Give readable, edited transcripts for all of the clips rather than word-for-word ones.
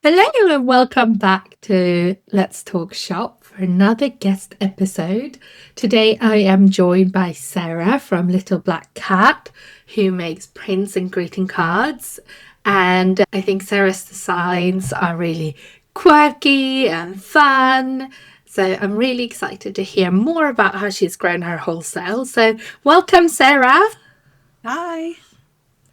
Hello and welcome back to Let's Talk Shop for another guest episode. Today I am joined by Sarah from Little Black Cat, who makes prints and greeting cards. And I think Sarah's designs are really quirky and fun. So I'm really excited to hear more about how she's grown her wholesale. So welcome, Sarah. Hi.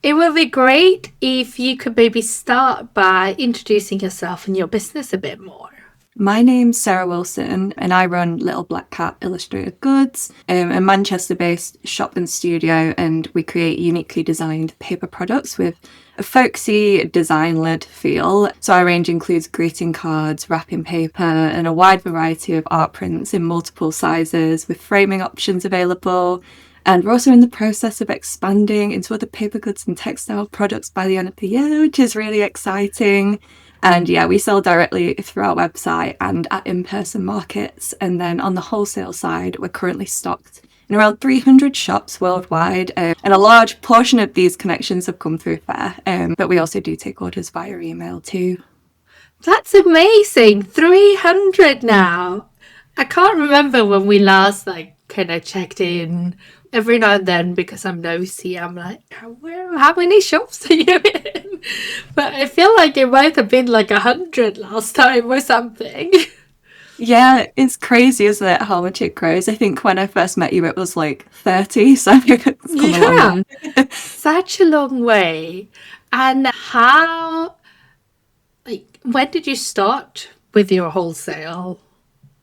It would be great if you could maybe start by introducing yourself and your business a bit more. My name's Sarah Wilson and I run Little Black Cat Illustrator Goods, a Manchester-based shop and studio, and we create uniquely designed paper products with a folksy, design-led feel. So our range includes greeting cards, wrapping paper, and a wide variety of art prints in multiple sizes with framing options available. And we're also in the process of expanding into other paper goods and textile products by the end of the year, which is really exciting. And yeah, we sell directly through our website and at in-person markets. And then on the wholesale side, we're currently stocked in around 300 shops worldwide. And a large portion of these connections have come through Faire. But we also do take orders via email too. That's amazing. 300 now. I can't remember when we last kind of checked in. Every now and then, because I'm nosy, I'm like, how many shops are you in? But I feel like it might have been like 100 last time or something. Yeah, it's crazy, isn't it, how much it grows? I think when I first met you, it was like 30, so it's come a long way. Such a long way. And when did you start with your wholesale?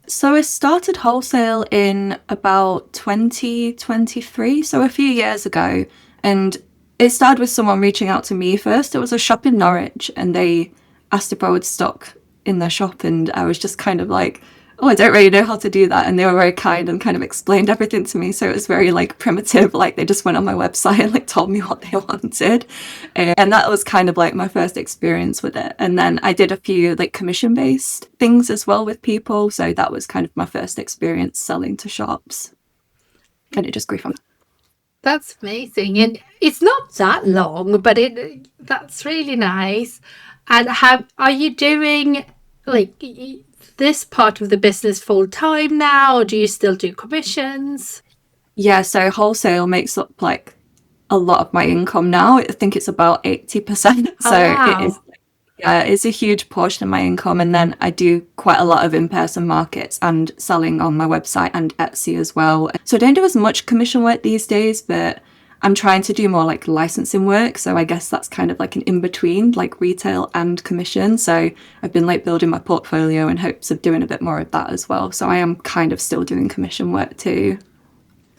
So I started wholesale in about 2023, so a few years ago. And it started with someone reaching out to me first. It was a shop in Norwich and they asked if I would stock in their shop. And I was just kind of like, oh, I don't really know how to do that. And they were very kind and kind of explained everything to me. So it was very primitive. They just went on my website and told me what they wanted. And that was kind of my first experience with it. And then I did a few commission based things as well with people. So that was kind of my first experience selling to shops. And it just grew from there. That's amazing. And it's not that long, but that's really nice. And are you doing this part of the business full time now, or do you still do commissions? Yeah, so wholesale makes up a lot of my income now. I think it's about 80%. Oh, So wow. it is, yeah, it's a huge portion of my income. And then I do quite a lot of in-person markets and selling on my website and Etsy as well. So I don't do as much commission work these days, but I'm trying to do more licensing work. So I guess that's kind of an in-between, retail and commission. So I've been building my portfolio in hopes of doing a bit more of that as well. So I am kind of still doing commission work too.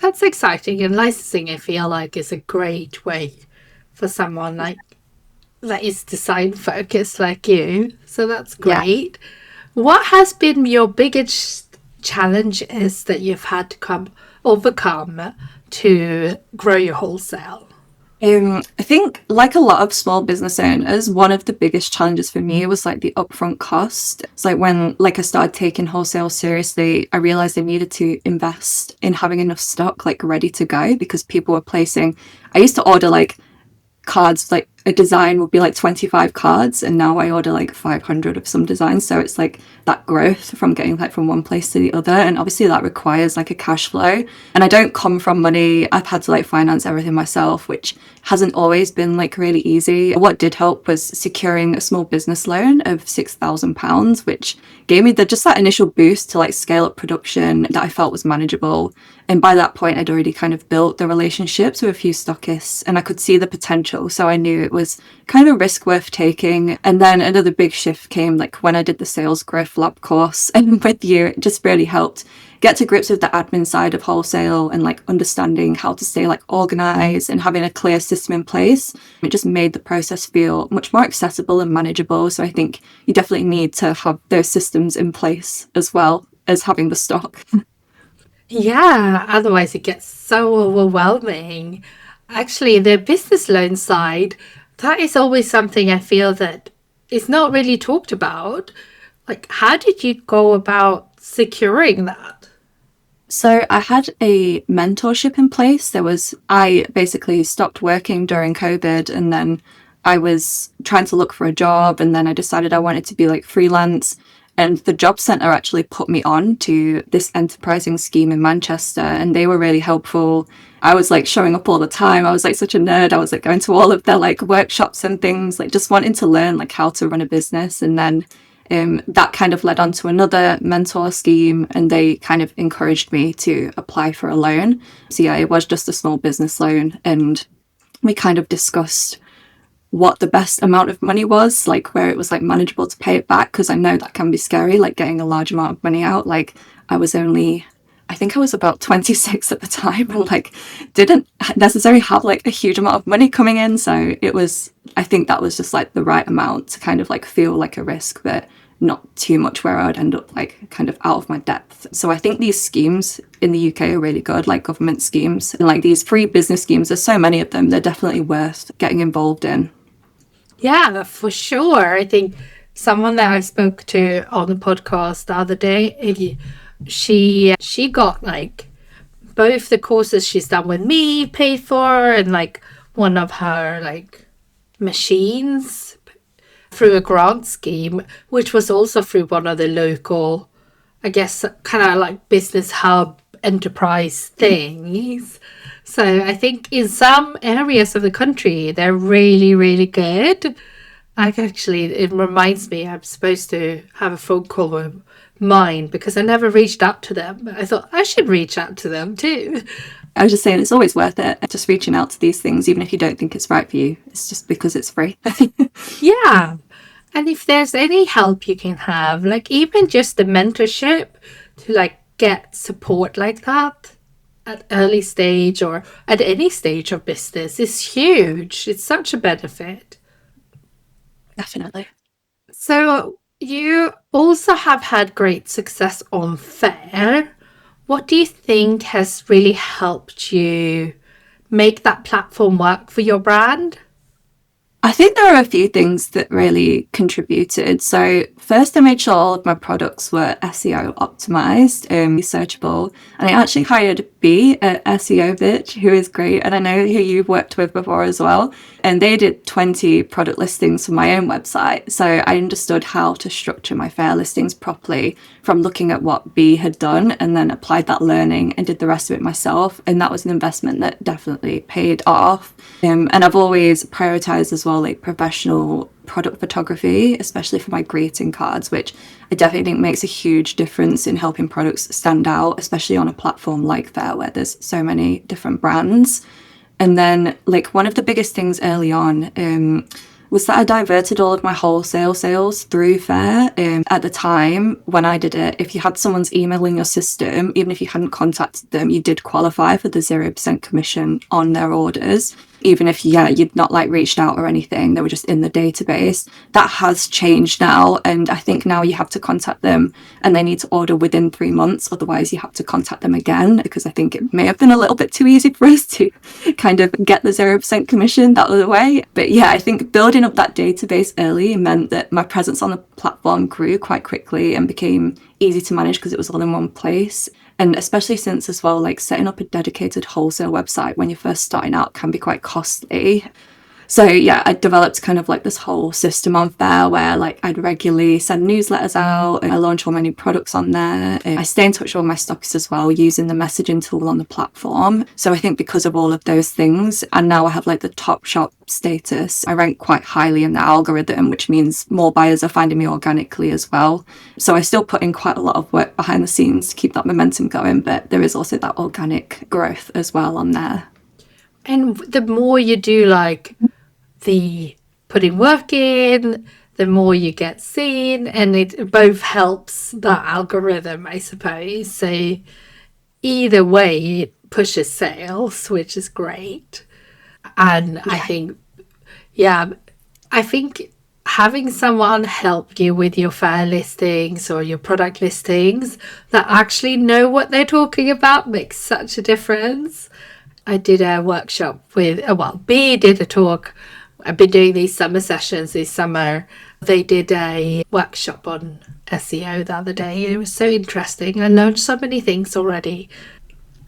That's exciting. And licensing, I feel is a great way for someone that is design focused like you. So that's Yeah. great. What has been your biggest challenges that you've had to overcome to grow your wholesale? I think, like a lot of small business owners, one of the biggest challenges for me was the upfront cost. It's when I started taking wholesale seriously, I realized I needed to invest in having enough stock ready to go because people were placing. I used to order cards, a design would be 25 cards, and now I order 500 of some designs. So it's that growth from getting from one place to the other, and obviously that requires a cash flow. And I don't come from money. I've had to finance everything myself, which hasn't always been really easy. What did help was securing a small business loan of £6,000, which gave me just that initial boost to scale up production that I felt was manageable. And by that point, I'd already kind of built the relationships with a few stockists and I could see the potential. So I knew it was kind of a risk worth taking. And then another big shift came when I did the sales growth lab course. And with you, it just really helped get to grips with the admin side of wholesale and understanding how to stay organized and having a clear system in place. It just made the process feel much more accessible and manageable. So I think you definitely need to have those systems in place as well as having the stock. Yeah, otherwise it gets so overwhelming. Actually, the business loan side, that is always something I feel that is not really talked about. How did you go about securing that? So I had a mentorship in place. I basically stopped working during COVID and then I was trying to look for a job, and then I decided I wanted to be like freelance. And the job centre actually put me on to this enterprising scheme in Manchester, and they were really helpful. I was like showing up all the time. I was like such a nerd. I was like going to all of their like workshops and things, like just wanting to learn like how to run a business. And then that kind of led on to another mentor scheme, and they kind of encouraged me to apply for a loan. So yeah, it was just a small business loan, and we kind of discussed what the best amount of money was, like where it was like manageable to pay it back, because I know that can be scary, like getting a large amount of money out. Like I think I was about 26 at the time, and like didn't necessarily have like a huge amount of money coming in. So I think that was just like the right amount to kind of like feel like a risk, but not too much where I would end up like kind of out of my depth. So I think these schemes in the UK are really good, like government schemes, and like these free business schemes, there's so many of them, they're definitely worth getting involved in. Yeah, for sure. I think someone that I spoke to on the podcast the other day, she got like both the courses she's done with me paid for, and like one of her like machines through a grant scheme, which was also through one of the local, I guess, kind of like business hub enterprise things. So I think in some areas of the country, they're really, really good. It reminds me, I'm supposed to have a phone call with mine because I never reached out to them. I thought I should reach out to them too. I was just saying, it's always worth it, just reaching out to these things, even if you don't think it's right for you. It's just because it's free. Yeah. And if there's any help you can have, like even just the mentorship to like get support like that at early stage or at any stage of business is huge. It's such a benefit. Definitely. So you also have had great success on Faire. What do you think has really helped you make that platform work for your brand? I think there are a few things that really contributed. So first, I made sure all of my products were SEO optimized, searchable, and I actually hired B, a SEO bitch, who is great, and I know who you've worked with before as well. And they did 20 product listings for my own website. So I understood how to structure my Faire listings properly from looking at what B had done, and then applied that learning and did the rest of it myself. And that was an investment that definitely paid off. And I've always prioritized as well like professional product photography, especially for my greeting cards, which I definitely think makes a huge difference in helping products stand out, especially on a platform like Faire where there's so many different brands. And then like one of the biggest things early on was that I diverted all of my wholesale sales through Faire. At the time when I did it, if you had someone's email in your system, even if you hadn't contacted them, you did qualify for the 0% commission on their orders. Even if, you'd not like reached out or anything, they were just in the database. That has changed now. And I think now you have to contact them and they need to order within 3 months. Otherwise you have to contact them again, because I think it may have been a little bit too easy for us to kind of get the 0% commission that other way. But yeah, I think building up that database early meant that my presence on the platform grew quite quickly and became easy to manage because it was all in one place. And especially since as well, like setting up a dedicated wholesale website when you're first starting out can be quite costly. So yeah, I developed kind of like this whole system on Faire where like I'd regularly send newsletters out, and I launch all my new products on there. I stay in touch with all my stockists as well using the messaging tool on the platform. So I think because of all of those things, and now I have like the top shop status, I rank quite highly in the algorithm, which means more buyers are finding me organically as well. So I still put in quite a lot of work behind the scenes to keep that momentum going, but there is also that organic growth as well on there. And the more you do like the putting work in, the more you get seen, and it both helps the algorithm, I suppose. So either way, it pushes sales, which is great. And I think having someone help you with your Faire listings or your product listings that actually know what they're talking about makes such a difference. I did a workshop with, B did a talk. I've been doing these summer sessions this summer. They did a workshop on SEO the other day. It was so interesting. I learned so many things already.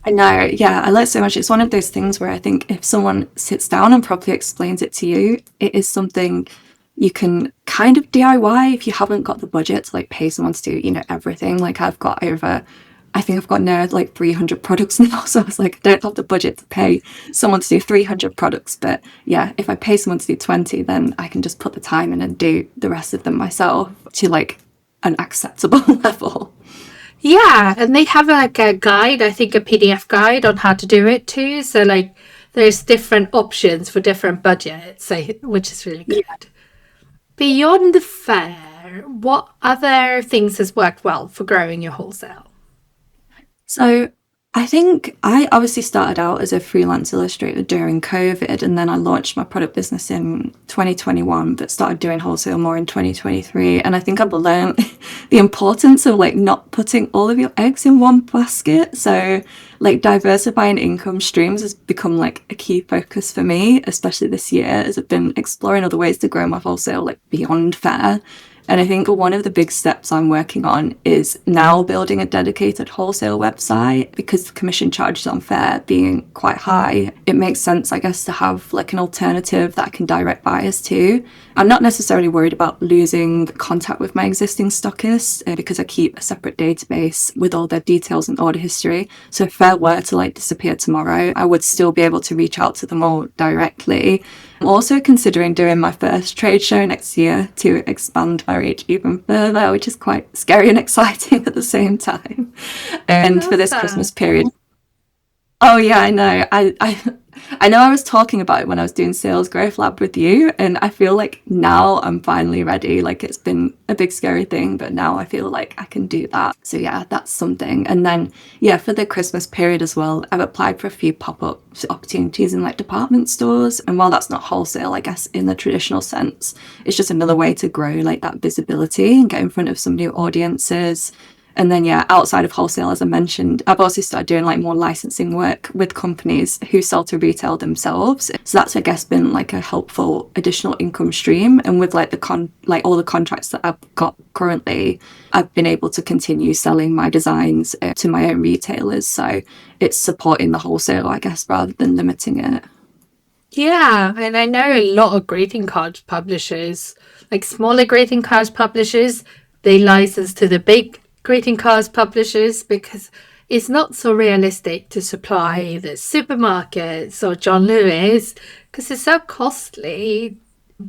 I know, yeah, I learned so much. It's one of those things where I think if someone sits down and properly explains it to you, it is something you can kind of DIY if you haven't got the budget to like pay someone to do, everything. Like I think I've got now like 300 products now. So I was like, I don't have the budget to pay someone to do 300 products. But yeah, if I pay someone to do 20, then I can just put the time in and do the rest of them myself to like an acceptable level. Yeah, and they have like a guide, I think a PDF guide on how to do it too. So like there's different options for different budgets, so, which is really good. Yeah. Beyond the fair, what other things has worked well for growing your wholesale? So I think I obviously started out as a freelance illustrator during COVID, and then I launched my product business in 2021, but started doing wholesale more in 2023. And I think I've learned the importance of like not putting all of your eggs in one basket. So like diversifying income streams has become like a key focus for me, especially this year, as I've been exploring other ways to grow my wholesale like beyond Faire. And I think one of the big steps I'm working on is now building a dedicated wholesale website, because the commission charges on Faire being quite high. It makes sense, I guess, to have like an alternative that I can direct buyers to. I'm not necessarily worried about losing contact with my existing stockists because I keep a separate database with all their details and order history. So if Faire were to like disappear tomorrow, I would still be able to reach out to them all directly. I'm also considering doing my first trade show next year to expand my reach even further, which is quite scary and exciting at the same time. And for this Christmas period, oh yeah, I know. I know I was talking about it when I was doing Sales Growth Lab with you, and I feel like now I'm finally ready. Like it's been a big scary thing, but now I feel like I can do that. So yeah, that's something. And then yeah, for the Christmas period as well, I've applied for a few pop-up opportunities in like department stores. And while that's not wholesale, I guess in the traditional sense, it's just another way to grow like that visibility and get in front of some new audiences. And then, yeah, outside of wholesale, as I mentioned, I've also started doing like more licensing work with companies who sell to retail themselves. So that's, I guess, been like a helpful additional income stream. And with like all the contracts that I've got currently, I've been able to continue selling my designs to my own retailers. So it's supporting the wholesale, I guess, rather than limiting it. Yeah, and I know a lot of greeting card publishers, like smaller greeting cards publishers, they license to the big greeting cards publishers because it's not so realistic to supply the supermarkets or John Lewis because it's so costly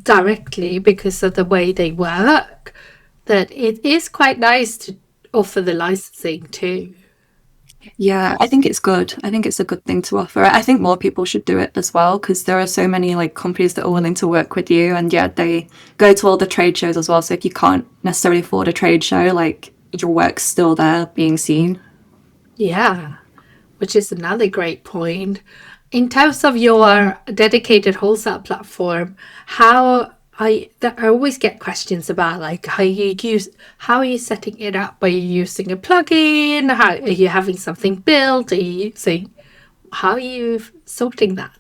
directly because of the way they work, that it is quite nice to offer the licensing too. Yeah, I think it's good. I think it's a good thing to offer. I think more people should do it as well, because there are so many like companies that are willing to work with you, and yeah, they go to all the trade shows as well. So if you can't necessarily afford a trade show, like your work's still there being seen. Yeah, which is another great point. In terms of your dedicated wholesale platform, I always get questions about like how are you setting it up? Are you using a plugin? How are you having something built? How are you sorting that?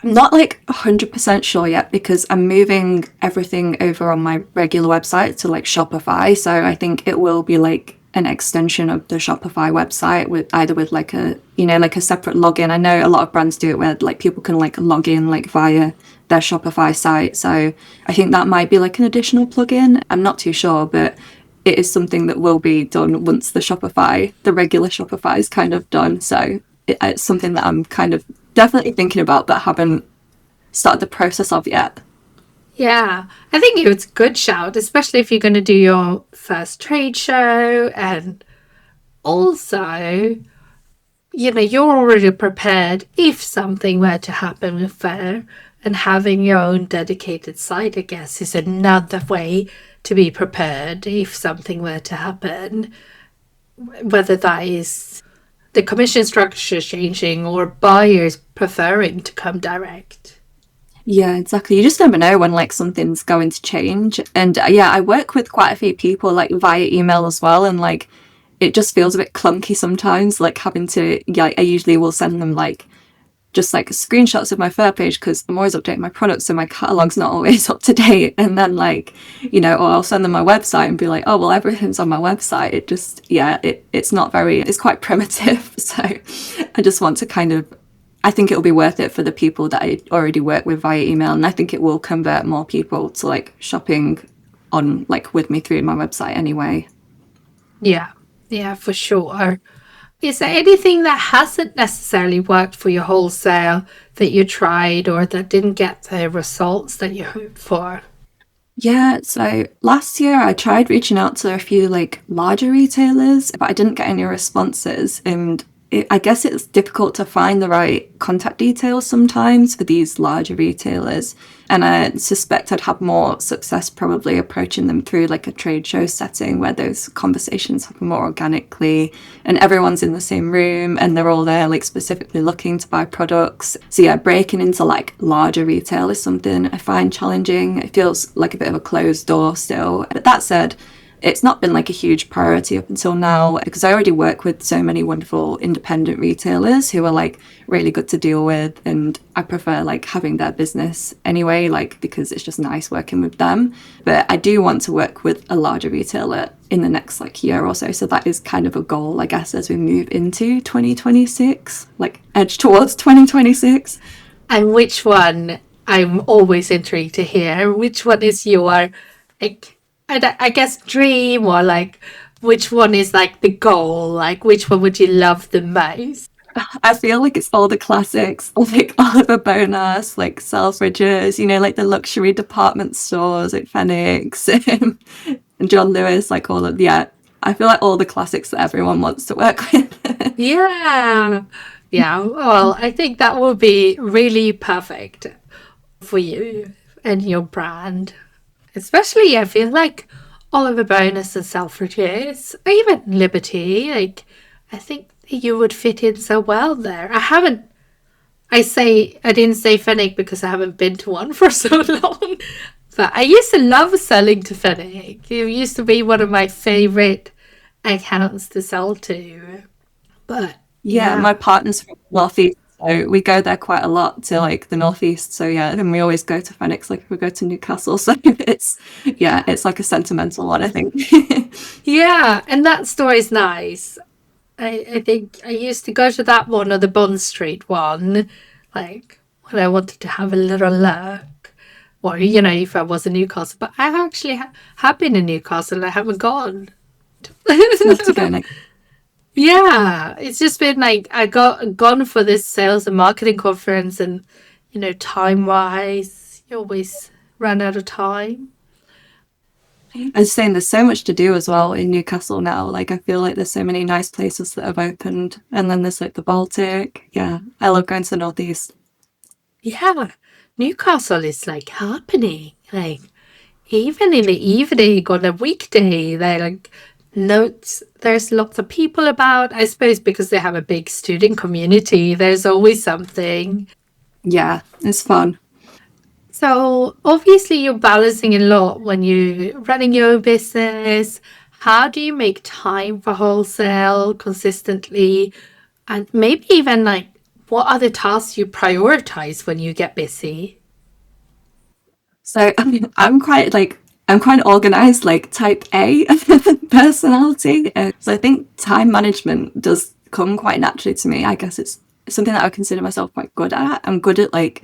I'm not like 100% sure yet, because I'm moving everything over on my regular website to like Shopify. So I think it will be like an extension of the Shopify website with either with like a, like a separate login. I know a lot of brands do it where like people can like log in like via their Shopify site. So I think that might be like an additional plugin. I'm not too sure, but it is something that will be done once the regular Shopify is kind of done. So it's something that I'm kind of definitely thinking about, but haven't started the process of yet. Yeah, I think it's a good shout, especially if you're going to do your first trade show. And also, you're already prepared if something were to happen with Faire, and having your own dedicated site, I guess, is another way to be prepared if something were to happen, whether that is the commission structure changing or buyers preferring to come direct. Yeah, exactly. You just never know when like something's going to change. And yeah, I work with quite a few people like via email as well, and like it just feels a bit clunky sometimes, like having to, yeah, I usually will send them like just like screenshots of my Faire page because I'm always updating my products, so my catalog's not always up to date. And then like, or I'll send them my website and be like, oh, well, everything's on my website. It just, it's quite primitive. So I just want to I think it'll be worth it for the people that I already work with via email. And I think it will convert more people to like shopping on like with me through my website anyway. Yeah, for sure. Is there anything that hasn't necessarily worked for your wholesale that you tried or that didn't get the results that you hoped for? Yeah, so last year I tried reaching out to a few like larger retailers, but I didn't get any responses. And I guess it's difficult to find the right contact details sometimes for these larger retailers. And I suspect I'd have more success probably approaching them through like a trade show setting where those conversations happen more organically and everyone's in the same room and they're all there like specifically looking to buy products. So yeah, breaking into like larger retail is something I find challenging. It feels like a bit of a closed door still. But that said, it's not been like a huge priority up until now because I already work with so many wonderful independent retailers who are like really good to deal with, and I prefer like having their business anyway, like because it's just nice working with them. But I do want to work with a larger retailer in the next like year or so. So that is kind of a goal, I guess, as we move into 2026, like edge towards 2026. And which one? I'm always intrigued to hear. Which one is your like I guess dream, or like which one is like the goal? Like which one would you love the most? I feel like it's all the classics, like Oliver Bonas, like Selfridges, like the luxury department stores like Phoenix and John Lewis, like I feel like all the classics that everyone wants to work with. Yeah. Yeah. Well, I think that would be really perfect for you and your brand. Especially, I feel like Oliver Bonus and Selfridges, or even Liberty, like, I think you would fit in so well there. I didn't say Fennec because I haven't been to one for so long. But I used to love selling to Fennec. It used to be one of my favorite accounts to sell to. But Yeah, my partner's from Northeast, so we go there quite a lot to like the Northeast. So yeah, and we always go to Phoenix, like if we go to Newcastle. So it's like a sentimental one, I think. yeah, and that store is nice. I think I used to go to that one or the Bond Street one, like when I wanted to have a little look. Or, if I was in Newcastle. But I actually have been in Newcastle and I haven't gone. It's not to go next. Yeah, it's just been like I got gone for this sales and marketing conference, and time wise, you always run out of time. I was saying there's so much to do as well in Newcastle now. Like I feel like there's so many nice places that have opened, and then there's like the Baltic. Yeah, I love going to the Northeast. Yeah, Newcastle is like happening. Like even in the evening on a weekday, they're like there's lots of people about. I suppose because they have a big student community, there's always something. Yeah, it's fun. So obviously you're balancing a lot when you're running your own business. How do you make time for wholesale consistently? And maybe even like what other tasks you prioritize when you get busy? So I mean, I'm quite organized, like type A personality. So I think time management does come quite naturally to me. I guess it's something that I consider myself quite good at. I'm good at like,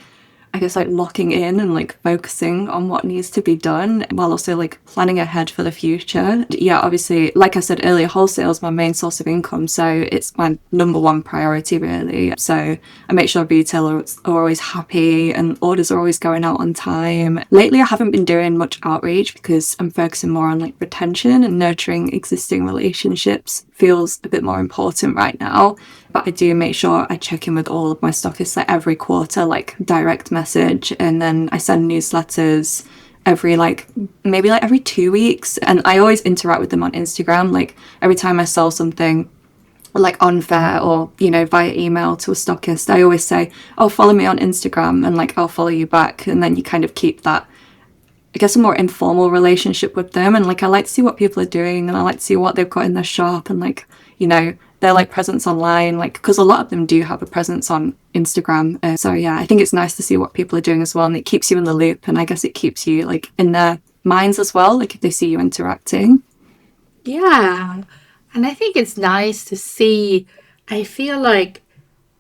I guess like locking in and like focusing on what needs to be done while also like planning ahead for the future. Yeah, obviously, like I said earlier, wholesale is my main source of income, so it's my number one priority really. So I make sure retailers are always happy and orders are always going out on time. Lately, I haven't been doing much outreach because I'm focusing more on like retention and nurturing existing relationships. Feels a bit more important right now. But I do make sure I check in with all of my stockists like every quarter, like direct message, and then I send newsletters maybe every 2 weeks, and I always interact with them on Instagram. Like every time I sell something like on Faire or via email to a stockist, I always say, oh, follow me on Instagram, and like I'll follow you back, and then you kind of keep that, I guess, a more informal relationship with them. And like I like to see what people are doing, and I like to see what they've got in their shop, and like their like presence online, like because a lot of them do have a presence on Instagram. So yeah, I think it's nice to see what people are doing as well, and it keeps you in the loop, and I guess it keeps you like in their minds as well, like if they see you interacting. Yeah. And I think it's nice to see. I feel like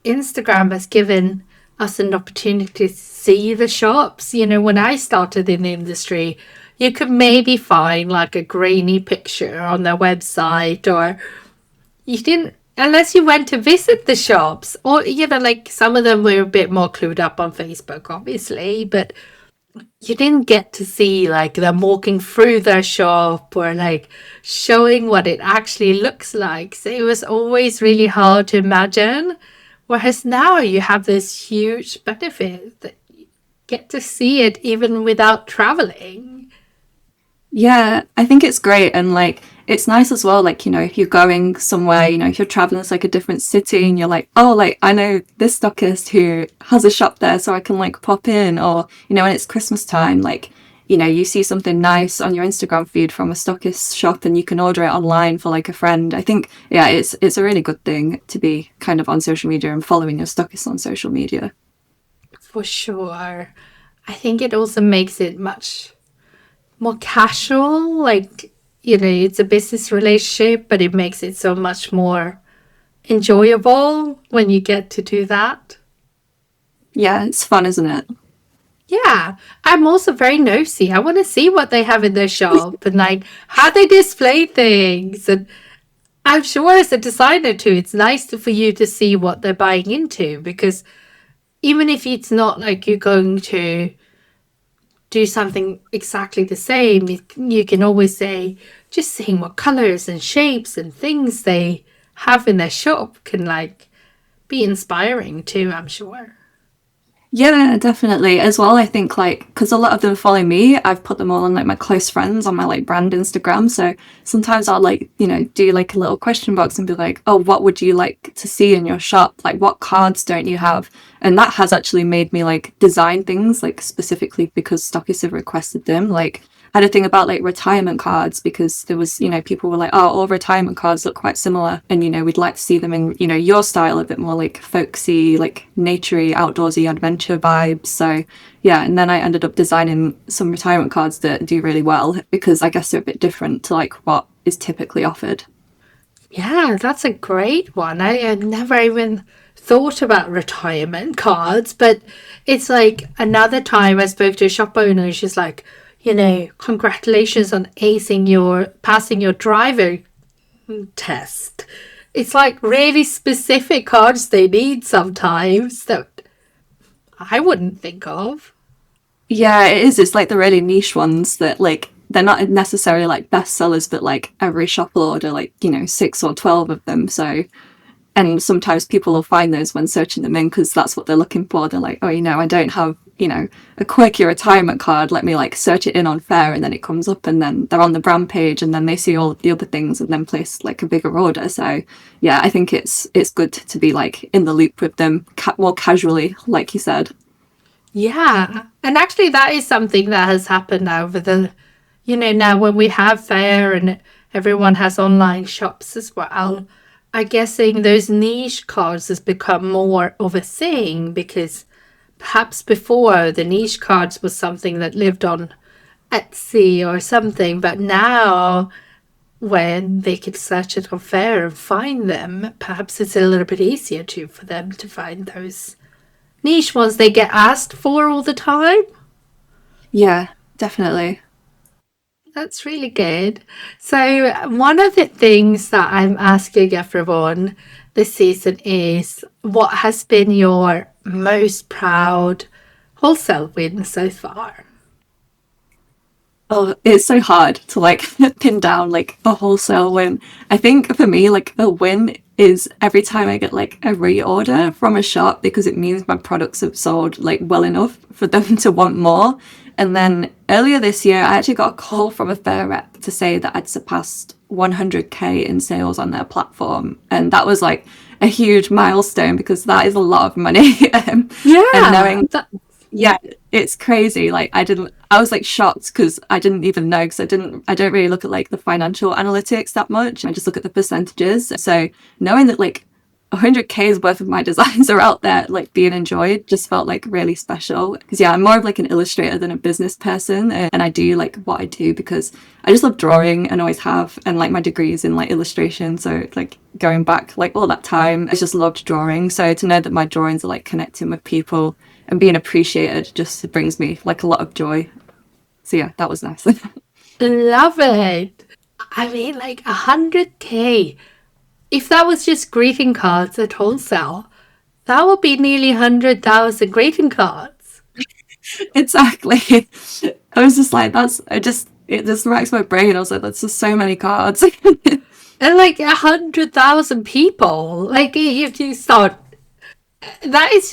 Instagram has given us an opportunity to see the shops. You know, when I started in the industry, you could maybe find like a grainy picture on their website, or you didn't, unless you went to visit the shops, or, you know, like some of them were a bit more clued up on Facebook, obviously, but you didn't get to see like them walking through their shop or like showing what it actually looks like. So it was always really hard to imagine. Whereas now you have this huge benefit that you get to see it even without traveling. Yeah, I think it's great. And like, it's nice as well. Like, you know, if you're going somewhere, you know, if you're traveling to like a different city and you're like, oh, like, I know this stockist who has a shop there, so I can like pop in. Or, you know, when it's Christmas time, like, you know, you see something nice on your Instagram feed from a stockist shop and you can order it online for like a friend. I think, yeah, it's a really good thing to be kind of on social media and following your stockists on social media. For sure. I think it also makes it much more casual. Like, you know, it's a business relationship, but it makes it so much more enjoyable when you get to do that. Yeah, it's fun, isn't it? Yeah, I'm also very nosy. I want to see what they have in their shop and like how they display things. And I'm sure as a designer too, it's nice for you to see what they're buying into, because even if it's not like you're going to do something exactly the same, you can always say, just seeing what colors and shapes and things they have in their shop can like be inspiring too, I'm sure. Yeah, definitely. As well, I think like because a lot of them follow me, I've put them all on like my close friends on my like brand Instagram. So sometimes I'll like, you know, do like a little question box and be like, oh, what would you like to see in your shop? Like, what cards don't you have? And that has actually made me like design things like specifically because stockists have requested them. Like, I had a thing about like retirement cards because there was, you know, people were like, oh, all retirement cards look quite similar. And, you know, we'd like to see them in, you know, your style, a bit more like folksy, like naturey, outdoorsy adventure vibes. So, yeah. And then I ended up designing some retirement cards that do really well because I guess they're a bit different to like what is typically offered. Yeah, that's a great one. I had never even thought about retirement cards, but it's like another time I spoke to a shop owner. She's like, you know, congratulations on passing your driver test. It's like really specific cards they need sometimes that I wouldn't think of. Yeah, it is. It's like the really niche ones that like they're not necessarily like bestsellers, but like every shop will order like, you know, 6 or 12 of them. So, and sometimes people will find those when searching them in because that's what they're looking for. They're like, oh, you know, I don't have, you know, a quirky retirement card. Let me like search it in on Faire, and then it comes up, and then they're on the brand page, and then they see all the other things, and then place like a bigger order. So, yeah, I think it's good to be like in the loop with them more casually, like you said. Yeah. And actually, that is something that has happened over the, you know, now when we have Fair and everyone has online shops as well, I'm guessing those niche cards has become more of a thing because perhaps before the niche cards was something that lived on Etsy or something, but now when they could search it on Fair and find them, perhaps it's a little bit easier too for them to find those niche ones they get asked for all the time. Yeah, definitely. That's really good. So, one of the things that I'm asking everyone this season is what has been your most proud wholesale win so far? Oh, it's so hard to like pin down like a wholesale win. I think for me, like a win is every time I get like a reorder from a shop because it means my products have sold like well enough for them to want more. And then earlier this year, I actually got a call from a Faire rep to say that I'd surpassed 100K in sales on their platform. And that was like a huge milestone because that is a lot of money. And Yeah, knowing that, yeah, it's crazy. Like I was like shocked because I didn't even know, because I don't really look at like the financial analytics that much. I just look at the percentages. So knowing that like 100K's worth of my designs are out there like being enjoyed just felt like really special. Because yeah, I'm more of like an illustrator than a business person, and I do like what I do because I just love drawing and always have, and like my degree is in like illustration, so like going back like all that time I just loved drawing. So to know that my drawings are like connecting with people and being appreciated just brings me like a lot of joy. So yeah, that was nice. Love it. I mean, like 100K. If that was just greeting cards at Wholesale, that would be nearly 100,000 greeting cards. Exactly. I was just like, it just racks my brain. I was like, that's just so many cards. And like 100,000 people. Like, if you start, that's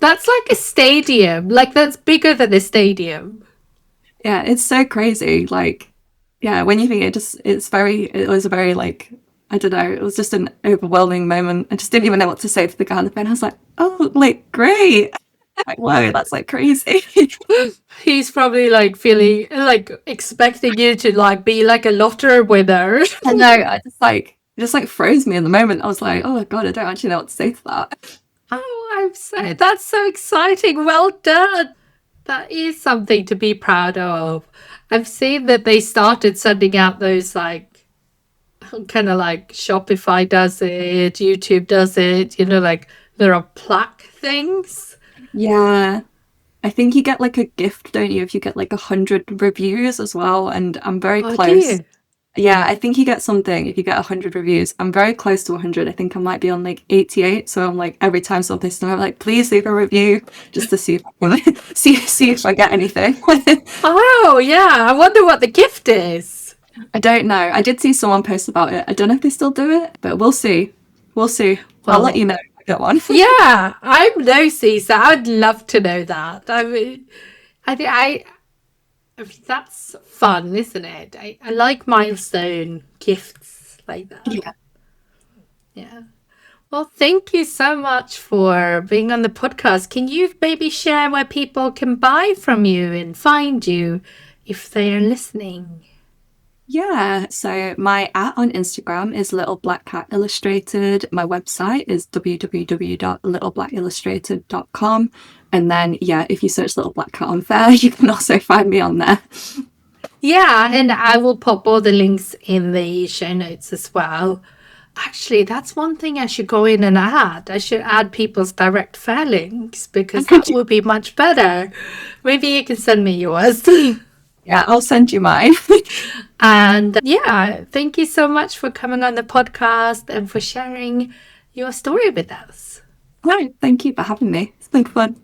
like a stadium. Like, that's bigger than a stadium. Yeah, it's so crazy. Like, yeah, when you think it was a very like, I don't know, it was just an overwhelming moment. I just didn't even know what to say to the guy on the phone. I was like, oh, like, great. Like, whoa, that's like crazy. He's probably like feeling like expecting you to like be like a lottery winner. I know, it just like froze me in the moment. I was like, oh my God, I don't actually know what to say to that. Oh, that's so exciting. Well done. That is something to be proud of. I've seen that they started sending out those like kind of like Shopify does it, YouTube does it, like there are plaque things. Yeah. I think you get like a gift, don't you, if you get like 100 reviews as well. And I'm very Oh, close. dear. Yeah, I think you get something if you get 100 reviews. I'm very close to 100. I think I might be on like 88. So I'm like, every time something's done, I'm like, please leave a review just to see if I can see if I get anything. Oh, yeah. I wonder what the gift is. I don't know. I did see someone post about it. I don't know if they still do it, but we'll see. We'll see. I'll let you know if I get one. Yeah, I'm nosy, so I'd love to know that. I mean, I mean, that's fun, isn't it? I like milestone gifts like that. Yeah. Yeah. Well, thank you so much for being on the podcast. Can you maybe share where people can buy from you and find you if they are listening? Yeah, so my on Instagram is Little Black Cat Illustrated. My website is www.littleblackillustrated.com. And then, yeah, if you search Little Black Cat on Faire, you can also find me on there. Yeah, and I will pop all the links in the show notes as well. Actually, that's one thing I should go in and add. I should add people's direct Faire links because that would be much better. Maybe you can send me yours. Yeah, I'll send you mine. And yeah, thank you so much for coming on the podcast and for sharing your story with us. No, thank you for having me. It's been fun.